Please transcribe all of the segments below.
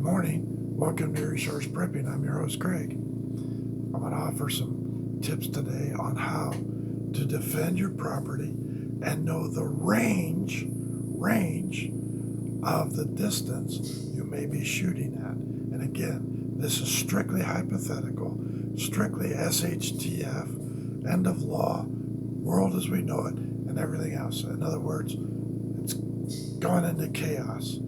morning. Welcome to Resource Prepping. I'm your host, Craig. I'm going to offer some tips today on how to defend your property and know the range of the distance you may be shooting at. And again, this is strictly hypothetical, strictly SHTF, end of law, world as we know it, and everything else. In other words, it's gone into chaos.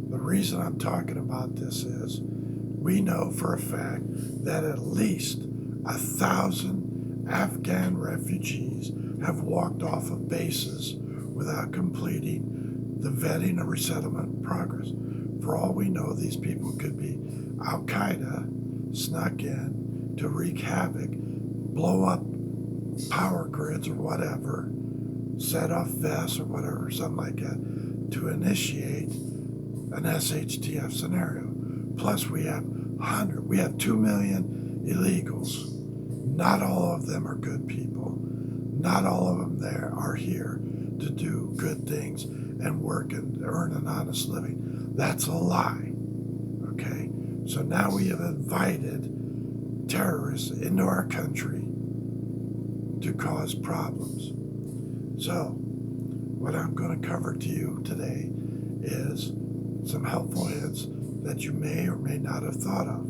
The reason I'm talking about this is we know for a fact that at least 1,000 Afghan refugees have walked off of bases without completing the vetting and resettlement progress. For all we know, these people could be Al-Qaeda snuck in to wreak havoc, blow up power grids or whatever, set off vests or whatever, something like that, to initiate an SHTF scenario. Plus we have 2 million illegals. Not all of them are good people. Not all of them there are here to do good things and work and earn an honest living. That's a lie. Okay? So now we have invited terrorists into our country to cause problems. So what I'm going to cover to you today is some helpful hints that you may or may not have thought of.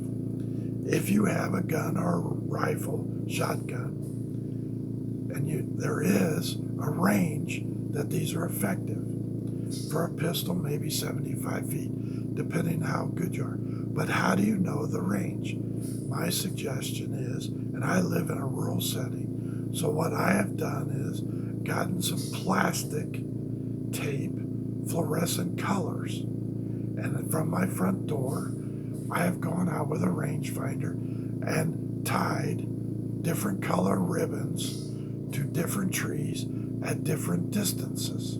If you have a gun or a rifle, shotgun, and there is a range that these are effective. For a pistol, maybe 75 feet, depending how good you are. But how do you know the range? My suggestion is, and I live in a rural setting, so what I have done is gotten some plastic tape, fluorescent colors, and from my front door, I have gone out with a rangefinder and tied different color ribbons to different trees at different distances.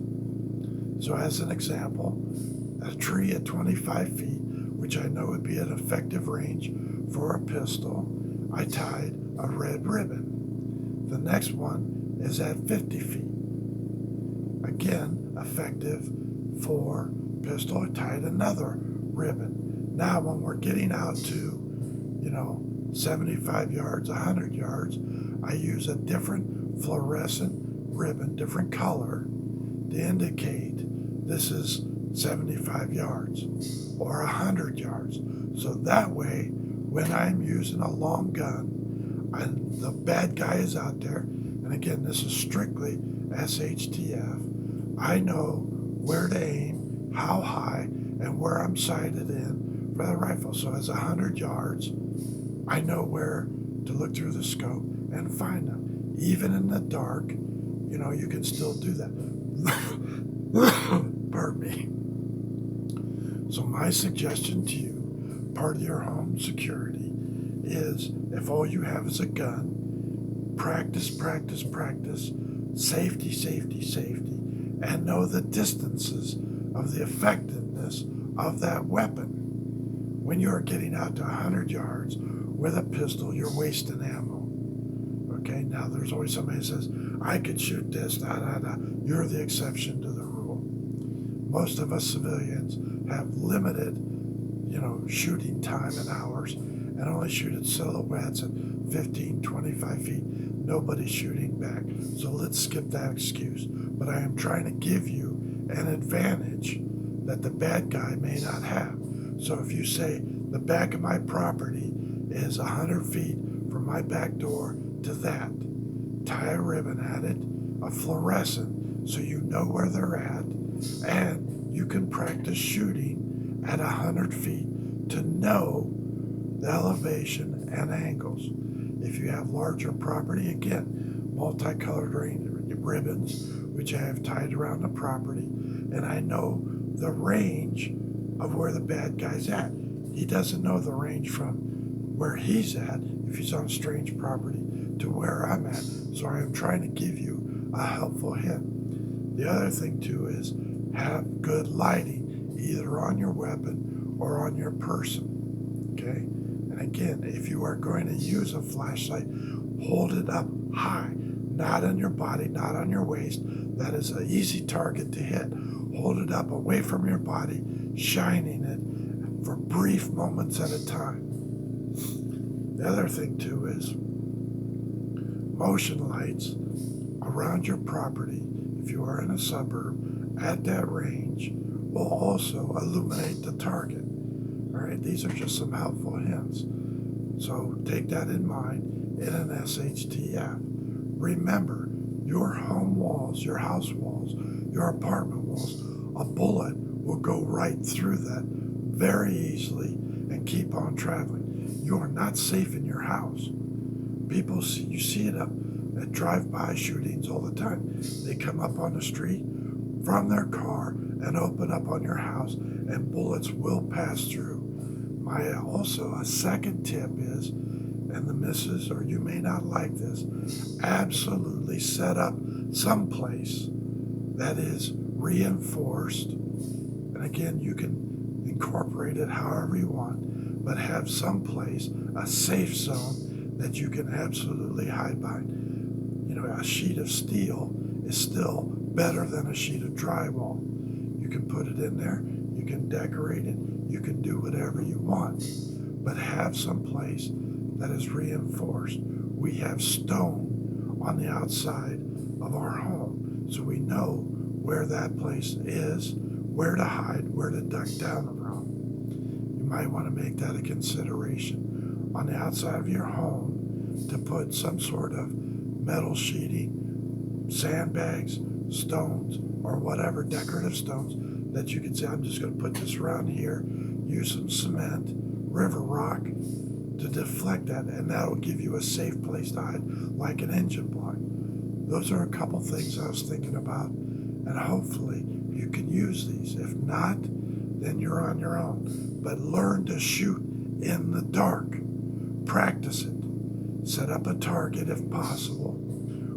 So as an example, a tree at 25 feet, which I know would be an effective range for a pistol, I tied a red ribbon. The next one is at 50 feet. Again, effective for pistol, I tied another ribbon. Now when we're getting out to, 75 yards, 100 yards, I use a different fluorescent ribbon, different color, to indicate this is 75 yards or 100 yards. So that way, when I'm using a long gun and the bad guy is out there, and again, this is strictly SHTF, I know where to aim, how high, and where I'm sighted in for the rifle. So as 100 yards, I know where to look through the scope and find them. Even in the dark, you can still do that. Pardon me. So my suggestion to you, part of your home security, is if all you have is a gun, practice, safety, and know the distances of the effectiveness of that weapon. When you're getting out to 100 yards with a pistol, you're wasting ammo. Okay, now there's always somebody that says, I could shoot this, You're the exception to the rule. Most of us civilians have limited, shooting time and hours, and only shoot at silhouettes at 15, 25 feet. Nobody's shooting back. So let's skip that excuse. But I am trying to give you an advantage that the bad guy may not have. So if you say the back of my property is 100 feet from my back door to that, tie a ribbon at it, a fluorescent, so you know where they're at, and you can practice shooting at 100 feet to know the elevation and angles. If you have larger property, again, multicolored ribbons, which I have tied around the property, and I know the range of where the bad guy's at. He doesn't know the range from where he's at, if he's on strange property, to where I'm at. So I am trying to give you a helpful hint. The other thing too is have good lighting, either on your weapon or on your person. Okay? And again, if you are going to use a flashlight, hold it up high, not on your body, not on your waist. That is an easy target to hit. Hold it up away from your body, shining it for brief moments at a time. The other thing too is motion lights around your property, if you are in a suburb, at that range, will also illuminate the target. All right, these are just some helpful hints. So take that in mind in an SHTF. Remember, your home walls, your house walls, your apartment walls, a bullet will go right through that very easily and keep on traveling. You are not safe in your house. People see, you see it up at drive-by shootings all the time. They come up on the street from their car and open up on your house, and bullets will pass through. Also, a second tip is, and the missus, or you may not like this, absolutely set up someplace that is reinforced. And again, you can incorporate it however you want, but have someplace, a safe zone that you can absolutely hide behind. You know, a sheet of steel is still better than a sheet of drywall. You can put it in there, you can decorate it, you can do whatever you want, but have some place that is reinforced. We have stone on the outside of our home, so we know where that place is, where to hide, where to duck down around. You might want to make that a consideration on the outside of your home to put some sort of metal sheeting, sandbags, stones, or whatever, decorative stones, that you can say, I'm just going to put this around here, use some cement, river rock to deflect that, and that'll give you a safe place to hide, like an engine block. Those are a couple things I was thinking about, and hopefully you can use these. If not, then you're on your own. But learn to shoot in the dark. Practice it. Set up a target if possible,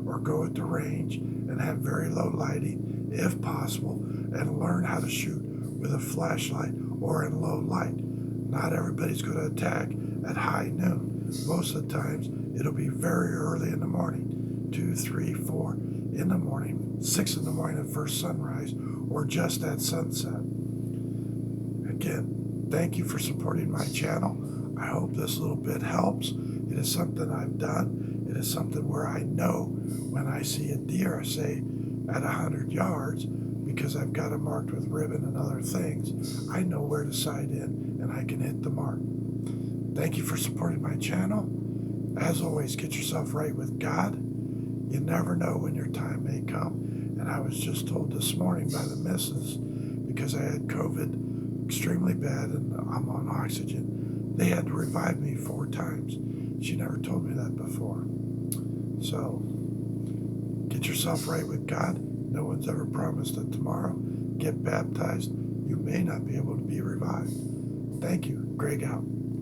or go at the range and have very low lighting if possible, and learn how to shoot with a flashlight or in low light. Not everybody's going to attack at high noon. Most of the times it'll be very early in the morning, 2, 3, 4 in the morning, 6 in the morning at first sunrise, or just at sunset. Again, thank you for supporting my channel. I hope this little bit helps. It is something I've done. It is something where I know when I see a deer, say at 100 yards, because I've got it marked with ribbon and other things, I know where to sight in and I can hit the mark. Thank you for supporting my channel. As always, get yourself right with God. You never know when your time may come. And I was just told this morning by the missus, because I had COVID extremely bad and I'm on oxygen, they had to revive me 4 times. She never told me that before. So, get yourself right with God. No one's ever promised that tomorrow. Get baptized. You may not be able to be revived. Thank you. Greg out.